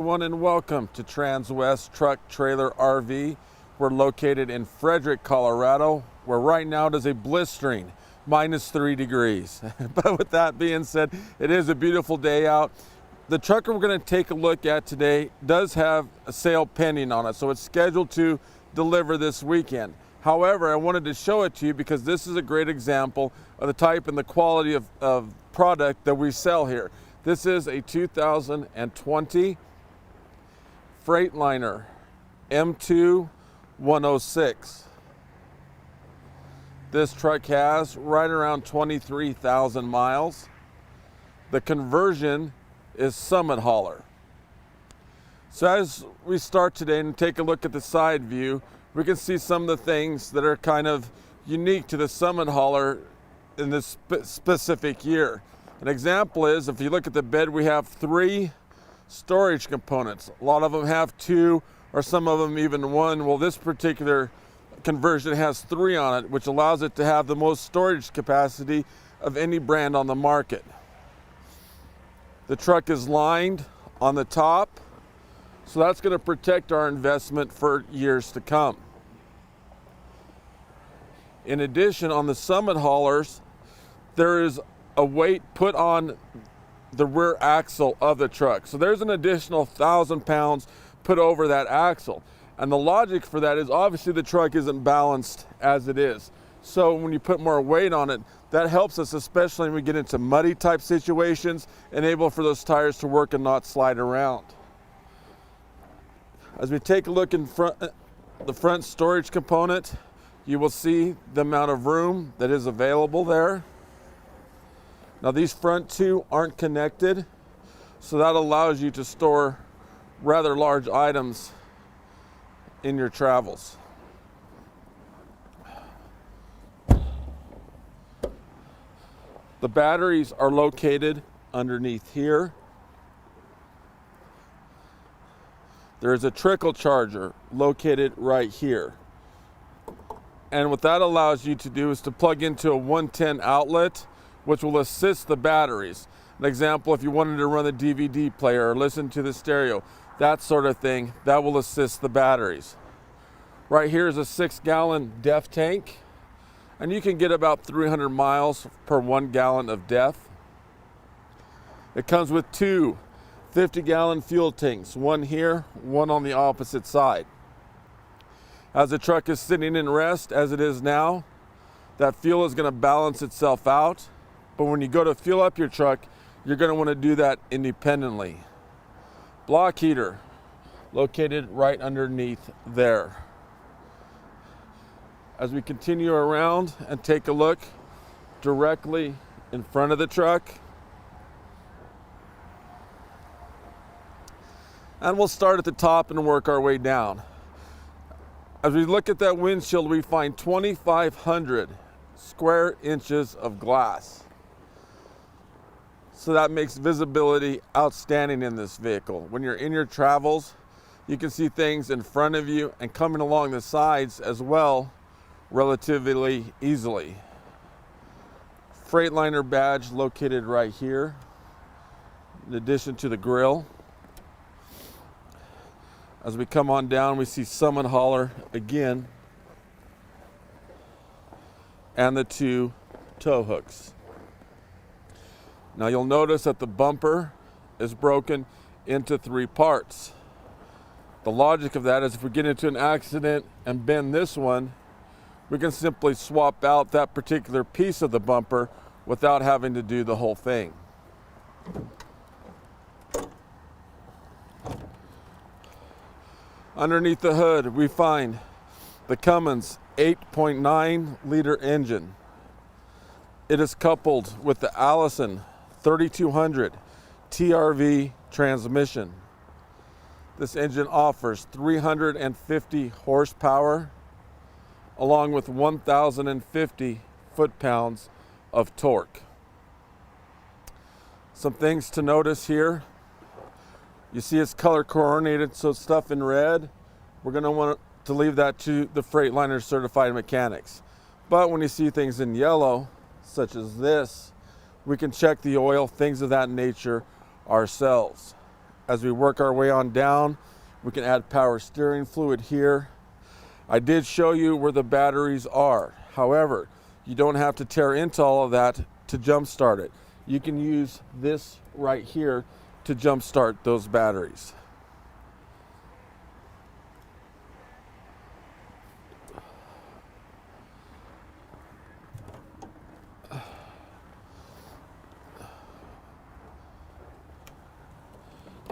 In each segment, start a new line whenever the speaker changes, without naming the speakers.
Everyone, and welcome to Transwest Truck Trailer RV. We're located in Frederick, Colorado, where right now it is a blistering -3 degrees. But with that being said, it is a beautiful day out. The truck we're going to take a look at today does have a sale pending on it, so it's scheduled to deliver this weekend. However, I wanted to show it to you because this is a great example of the type and the quality of product that we sell here. This is a 2020 Freightliner M2 106. This truck has right around 23,000 miles. The conversion is summit hauler. So as we start today and take a look at the side view, we can see some of the things that are kind of unique to the summit hauler in this specific year. An example is, if you look at the bed, we have 3 storage components. A lot of them have 2, or some of them even 1. Well, this particular conversion has 3 on it, which allows it to have the most storage capacity of any brand on the market. The truck is lined on the top, so that's going to protect our investment for years to come. In addition, on the summit haulers, there is a weight put on the rear axle of the truck. So there's an additional 1,000 pounds put over that axle. And the logic for that is obviously the truck isn't balanced as it is. So when you put more weight on it, that helps us, especially when we get into muddy type situations, enable for those tires to work and not slide around. As we take a look in front, the front storage component, you will see the amount of room that is available there. Now these front 2 aren't connected, so that allows you to store rather large items in your travels. The batteries are located underneath here. There is a trickle charger located right here. And what that allows you to do is to plug into a 110 outlet, which will assist the batteries. An example, if you wanted to run a DVD player or listen to the stereo, that sort of thing, that will assist the batteries. Right here is a 6-gallon DEF tank, and you can get about 300 miles per 1 gallon of DEF. It comes with 2 50-gallon fuel tanks, one here, one on the opposite side. As the truck is sitting in rest, as it is now, that fuel is going to balance itself out. But when you go to fuel up your truck, you're going to want to do that independently. Block heater located right underneath there. As we continue around and take a look directly in front of the truck, and we'll start at the top and work our way down. As we look at that windshield, we find 2,500 square inches of glass. So that makes visibility outstanding in this vehicle. When you're in your travels, you can see things in front of you and coming along the sides as well relatively easily. Freightliner badge located right here, in addition to the grille. As we come on down, we see summit hauler again and the 2 tow hooks. Now you'll notice that the bumper is broken into 3 parts. The logic of that is if we get into an accident and bend this one, we can simply swap out that particular piece of the bumper without having to do the whole thing. Underneath the hood, we find the Cummins 8.9 liter engine. It is coupled with the Allison 3200 TRV transmission. This engine offers 350 horsepower along with 1,050 foot-pounds of torque. Some things to notice here. You see it's color coordinated, so stuff in red, we're going to want to leave that to the Freightliner certified mechanics. But when you see things in yellow, such as this, we can check the oil, things of that nature ourselves. As we work our way on down, we can add power steering fluid here. I did show you where the batteries are. However, you don't have to tear into all of that to jump start it. You can use this right here to jump start those batteries.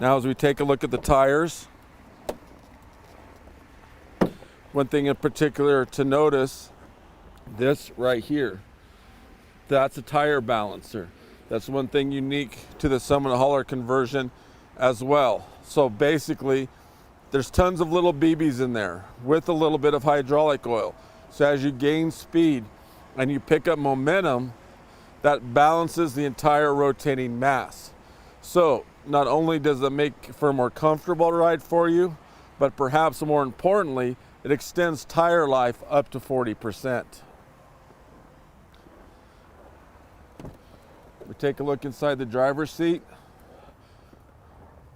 Now as we take a look at the tires, one thing in particular to notice, this right here, that's a tire balancer. That's one thing unique to the Summit Hauler conversion as well. So basically, there's tons of little BBs in there with a little bit of hydraulic oil. So as you gain speed and you pick up momentum, that balances the entire rotating mass. So not only does it make for a more comfortable ride for you, but perhaps more importantly, it extends tire life up to 40%. We take a look inside the driver's seat.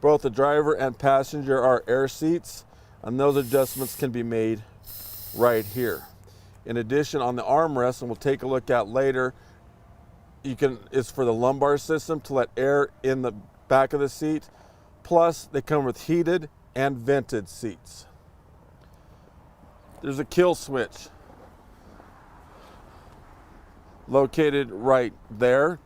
Both the driver and passenger are air seats, and those adjustments can be made right here. In addition, on the armrest, and we'll take a look at later, it's for the lumbar system to let air in the back of the seat. Plus, they come with heated and vented seats. There's a kill switch located right there.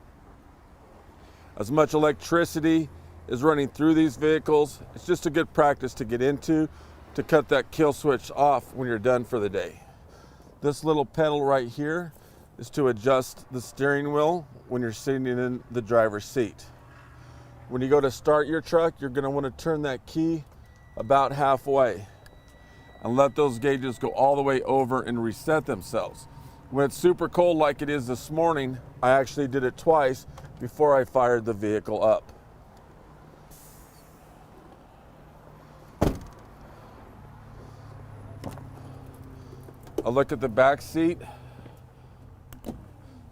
As much electricity is running through these vehicles, it's just a good practice to get into to cut that kill switch off when you're done for the day. This little pedal right here is to adjust the steering wheel when you're sitting in the driver's seat. When you go to start your truck, you're going to want to turn that key about halfway and let those gauges go all the way over and reset themselves. When it's super cold like it is this morning, I actually did it twice before I fired the vehicle up. A look at the back seat.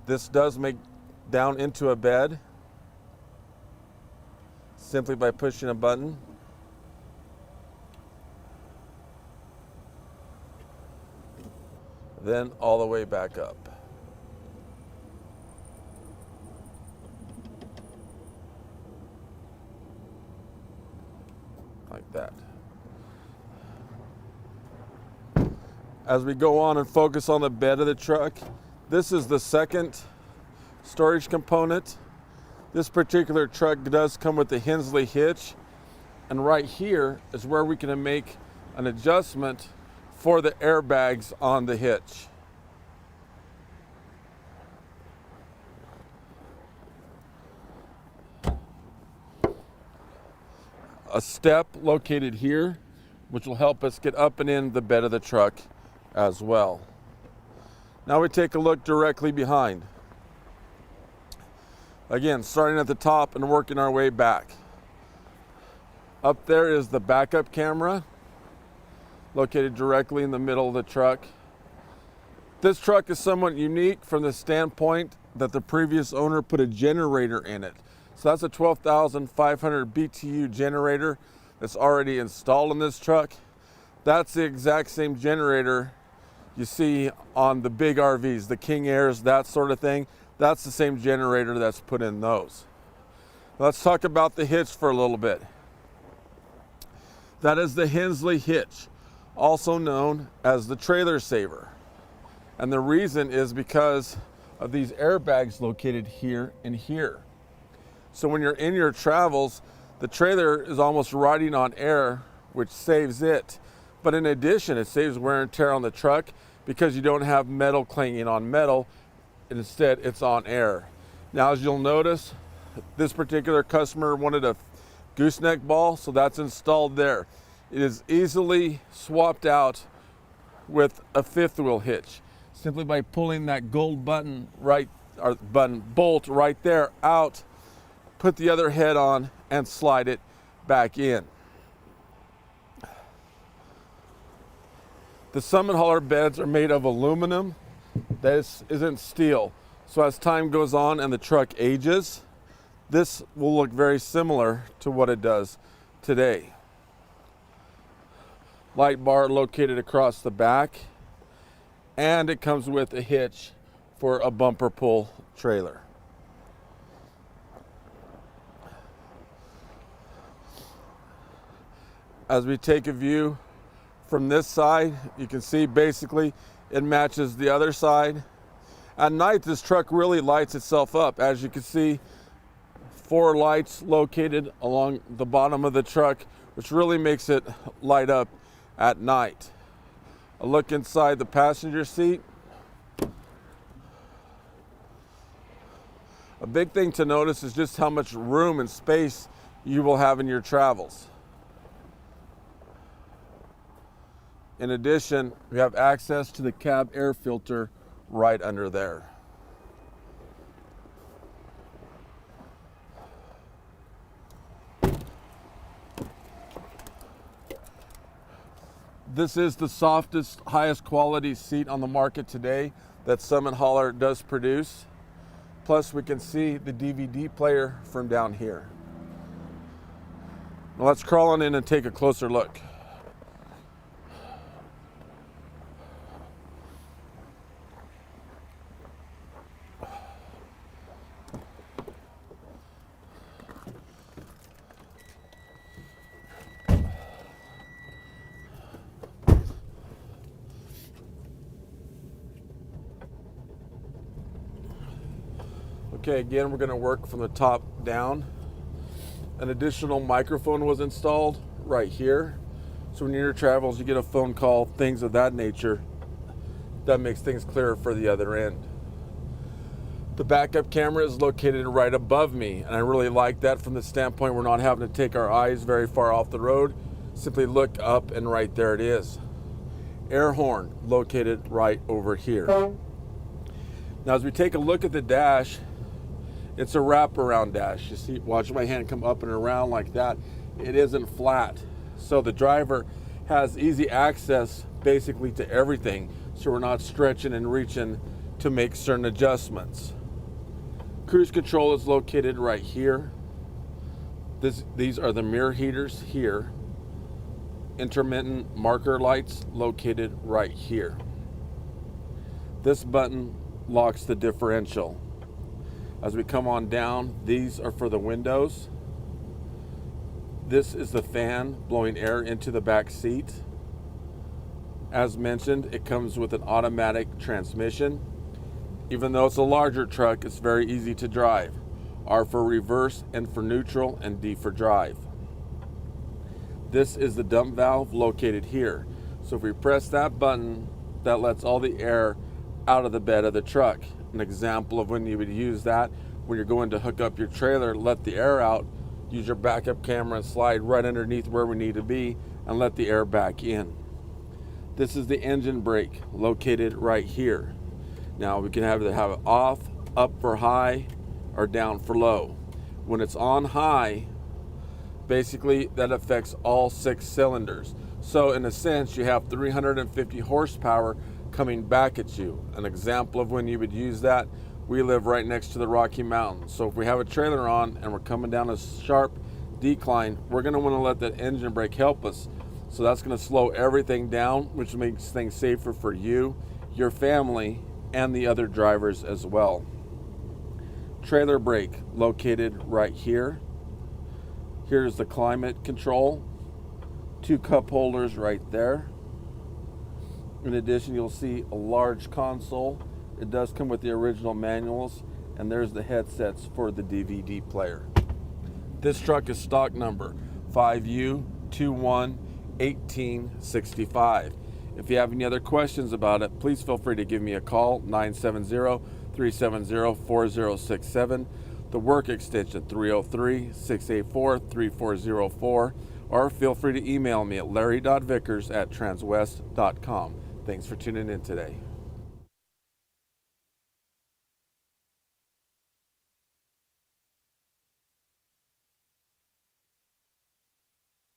This does make down into a bed simply by pushing a button. Then all the way back up. Like that. As we go on and focus on the bed of the truck, this is the second storage component. This particular truck does come with the Hensley Hitch, and right here is where we can make an adjustment for the airbags on the hitch. A step located here, which will help us get up and in the bed of the truck as well. Now we take a look directly behind. Again, starting at the top and working our way back. Up there is the backup camera, located directly in the middle of the truck. This truck is somewhat unique from the standpoint that the previous owner put a generator in it. So that's a 12,500 BTU generator that's already installed in this truck. That's the exact same generator you see on the big RVs, the King Airs, that sort of thing. That's the same generator that's put in those. Let's talk about the hitch for a little bit. That is the Hensley Hitch, also known as the trailer saver. And the reason is because of these airbags located here and here. So when you're in your travels, the trailer is almost riding on air, which saves it. But in addition, it saves wear and tear on the truck because you don't have metal clanging on metal. Instead, it's on air. Now, as you'll notice, this particular customer wanted a gooseneck ball, so that's installed there. It is easily swapped out with a fifth wheel hitch, simply by pulling that gold button bolt right there out, put the other head on, and slide it back in. The Summit Hauler beds are made of aluminum. This isn't steel. So as time goes on and the truck ages, this will look very similar to what it does today. Light bar located across the back, and it comes with a hitch for a bumper pull trailer. As we take a view from this side, you can see basically it matches the other side. At night, this truck really lights itself up. As you can see, 4 lights located along the bottom of the truck, which really makes it light up at night. A look inside the passenger seat. A big thing to notice is just how much room and space you will have in your travels. In addition, we have access to the cab air filter right under there. This is the softest, highest quality seat on the market today that Summit Hauler does produce. Plus, we can see the DVD player from down here. Now let's crawl on in and take a closer look. Okay, again, we're going to work from the top down. An additional microphone was installed right here. So when you're in your travels, you get a phone call, things of that nature. That makes things clearer for the other end. The backup camera is located right above me, and I really like that from the standpoint we're not having to take our eyes very far off the road. Simply look up and right there it is. Air horn located right over here. Now as we take a look at the dash, it's a wraparound dash. You see, watch my hand come up and around like that. It isn't flat. So the driver has easy access basically to everything. So we're not stretching and reaching to make certain adjustments. Cruise control is located right here. These are the mirror heaters here. Intermittent marker lights located right here. This button locks the differential. As we come on down, these are for the windows. This is the fan blowing air into the back seat. As mentioned, it comes with an automatic transmission. Even though it's a larger truck, it's very easy to drive. R for reverse, N for neutral, and D for drive. This is the dump valve located here. So if we press that button, that lets all the air out of the bed of the truck. An example of when you would use that: when you're going to hook up your trailer, let the air out, use your backup camera and slide right underneath where we need to be and let the air back in. This is the engine brake located right here. Now we can have it off, up for high, or down for low. When it's on high, basically that affects all 6 cylinders. So in a sense, you have 350 horsepower coming back at you. An example of when you would use that: we live right next to the Rocky Mountains. So if we have a trailer on and we're coming down a sharp decline, we're going to want to let that engine brake help us. So that's going to slow everything down, which makes things safer for you, your family, and the other drivers as well. Trailer brake located right here. Here's the climate control. 2 cup holders right there. In addition, you'll see a large console. It does come with the original manuals, and there's the headsets for the DVD player. This truck is stock number 5U211865. If you have any other questions about it, please feel free to give me a call, 970-370-4067, the work extension 303-684-3404, or feel free to email me at larry.vickers@transwest.com. Thanks for tuning in today.